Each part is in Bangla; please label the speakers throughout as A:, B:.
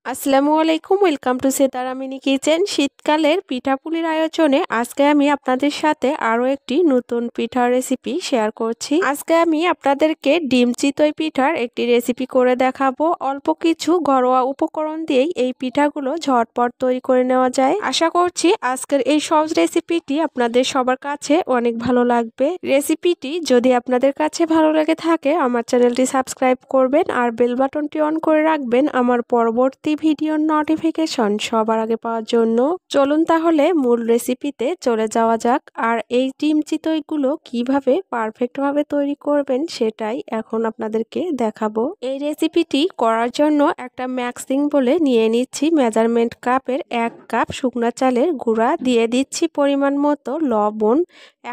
A: আসসালামু আলাইকুম, welcome to Setara mini kitchen. শীতকালের পিঠাপুলির আয়োজনে আজকে আমি আপনাদের সাথে আরও একটি নতুন পিঠার রেসিপি শেয়ার করছি। আজকে আমি আপনাদেরকে ডিম চিতই পিঠার একটি রেসিপি করে দেখাবো। অল্প কিছু ঘরোয়া উপকরণ দিয়েই এই পিঠাগুলো ঝটপট তৈরি করে নেওয়া যায়। আশা করছি আজকের এই সহজ রেসিপিটি আপনাদের সবার কাছে অনেক ভালো লাগবে। রেসিপিটি যদি আপনাদের কাছে ভালো লেগে থাকে আমার চ্যানেলটি সাবস্ক্রাইব করবেন আর বেল বাটনটি অন করে রাখবেন আমার পরবর্তী ভিডিওর নোটিফিকেশন সবার আগে পাওয়ার জন্য। চলুন তাহলে মূল রেসিপিতে চলে যাওয়া যাক। আর এই ডিম চিতইগুলো কিভাবে পারফেক্টভাবে তৈরি করবেন সেটাই এখন আপনাদেরকে দেখাবো। এই রেসিপিটি করার জন্য একটা মিক্সিং বলে নিয়ে নিচ্ছি মেজারমেন্ট কাপের 1 কাপ শুকনা চালের গুঁড়া, দিয়ে দিচ্ছি পরিমাণ মতো লবণ।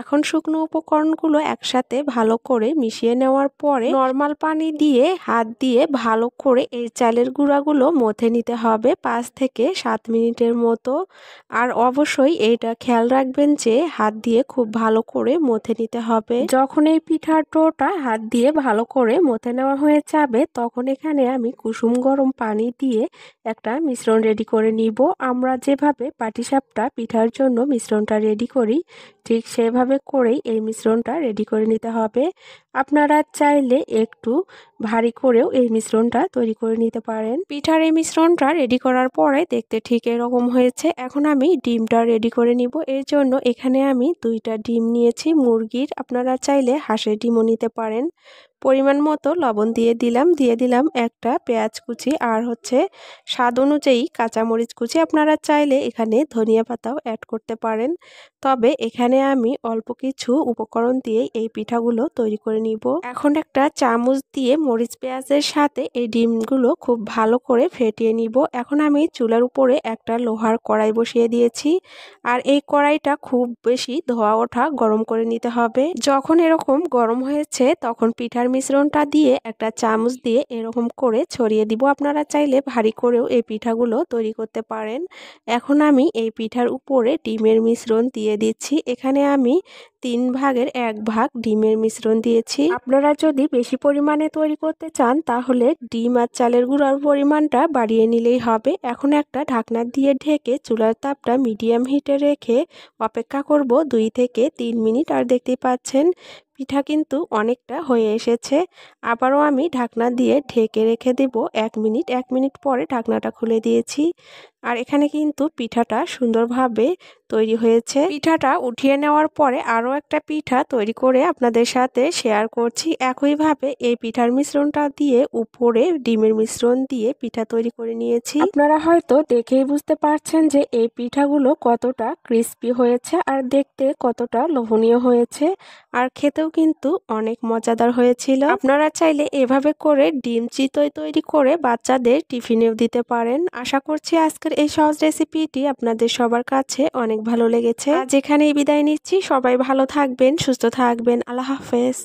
A: এখন শুকনো উপকরণগুলো একসাথে ভালো করে মিশিয়ে নেওয়ার পরে নর্মাল পানি দিয়ে হাত দিয়ে ভালো করে এই চালের গুঁড়াগুলো মথে নিতে হবে 5 থেকে 7 মিনিটের মতো। আর অবশ্যই এইটা খেয়াল রাখবেন যে হাত দিয়ে খুব ভালো করে মথে নিতে হবে। যখন এই পিঠার ডোটা হাত দিয়ে ভালো করে মথে নেওয়া হয়ে যাবে তখন এখানে আমি কুসুম গরম পানি দিয়ে একটা মিশ্রণ রেডি করে নিব। আমরা যেভাবে পাটিসাপটা পিঠার জন্য মিশ্রণটা রেডি করি ঠিক সেভাবে করেই এই মিশ্রণটা রেডি করে নিতে হবে। আপনারা চাইলে একটু ভারী করেও এই মিশ্রণটা তৈরি করে নিতে পারেন। পিঠার এই মিশ্রণটা রেডি করার পরে দেখতে ঠিক এরকম হয়েছে। এখন আমি ডিমটা রেডি করে নিব। এর জন্য এখানে আমি 2টা ডিম নিয়েছি মুরগির, আপনারা চাইলে হাঁসের ডিমও নিতে পারেন। পরিমাণ মতো লবণ দিয়ে দিলাম একটা পেঁয়াজ কুচি আর স্বাদ অনুযায়ী কাঁচামরিচ কুচি। আপনারা চাইলে এখানে ধনিয়া পাতাও অ্যাড করতে পারেন। তবে এখানে আমি অল্প কিছু উপকরণ দিয়ে এই পিঠাগুলো তৈরি করে নিব। এখন একটা চামচ দিয়ে মরিচ পেঁয়াজের সাথে এই ডিমগুলো খুব ভালো করে ফেটিয়ে নিব। এখন আমি চুলার উপরে একটা লোহার কড়াই বসিয়ে দিয়েছি আর এই কড়াইটা খুব বেশি ধোয়া ওঠা গরম করে নিতে হবে। যখন এরকম গরম হয়েছে তখন পিঠার মিশ্রণটা দিয়ে একটা চামচ দিয়ে এরকম করে ছড়িয়ে দিব। আপনারা চাইলে ভারী করেও এই পিঠাগুলো তৈরি করতে পারেন। এখন আমি এই পিঠার উপরে ডিমের মিশ্রণ দিয়ে দিচ্ছি। এখানে আমি 3 ভাগের 1 ভাগ ডিমের মিশ্রণ দিয়েছি। আপনারা যদি বেশি পরিমাণে তৈরি করতে চান তাহলে ডিম আর চালের গুঁড়ার পরিমাণটা বাড়িয়ে নিলেই হবে। এখন একটা ঢাকনা দিয়ে ঢেকে চুলার তাপটা মিডিয়াম হিটে রেখে অপেক্ষা করব 2 থেকে 3 মিনিট। আর দেখতেই পাচ্ছেন পিঠা কিন্তু অনেকটা হয়ে এসেছে। আবারও আমি ঢাকনা দিয়ে ঢেকে রেখে দেব 1 মিনিট। 1 মিনিট পরে ঢাকনাটা খুলে দিয়েছি আর এখানে কিন্তু পিঠাটা সুন্দরভাবে তৈরি হয়েছে। পিঠাটা উঠিয়ে নেওয়ার পরে আরও একটা পিঠা তৈরি করে আপনাদের সাথে শেয়ার করছি। একইভাবে এই পিঠার মিশ্রণটা দিয়ে উপরে ডিমের মিশ্রণ দিয়ে পিঠা তৈরি করে নিয়েছি। আপনারা হয়তো দেখেই বুঝতে পারছেন যে এই পিঠাগুলো কতটা ক্রিস্পি হয়েছে আর দেখতে কতটা লোভনীয় হয়েছে আর খেতেও কিন্তু অনেক মজাদার হয়েছিল। আপনারা চাইলে এভাবে করে ডিম চিতই তৈরি করে বাচ্চাদের টিফিনেও দিতে পারেন। আশা করছি আজকের এই সহজ রেসিপিটি আপনাদের সবার কাছে অনেক ভালো লেগেছে। আজ এখানেই বিদায় নিচ্ছি। সবাই ভালো থাকবেন, সুস্থ থাকবেন। আল্লাহ হাফেজ।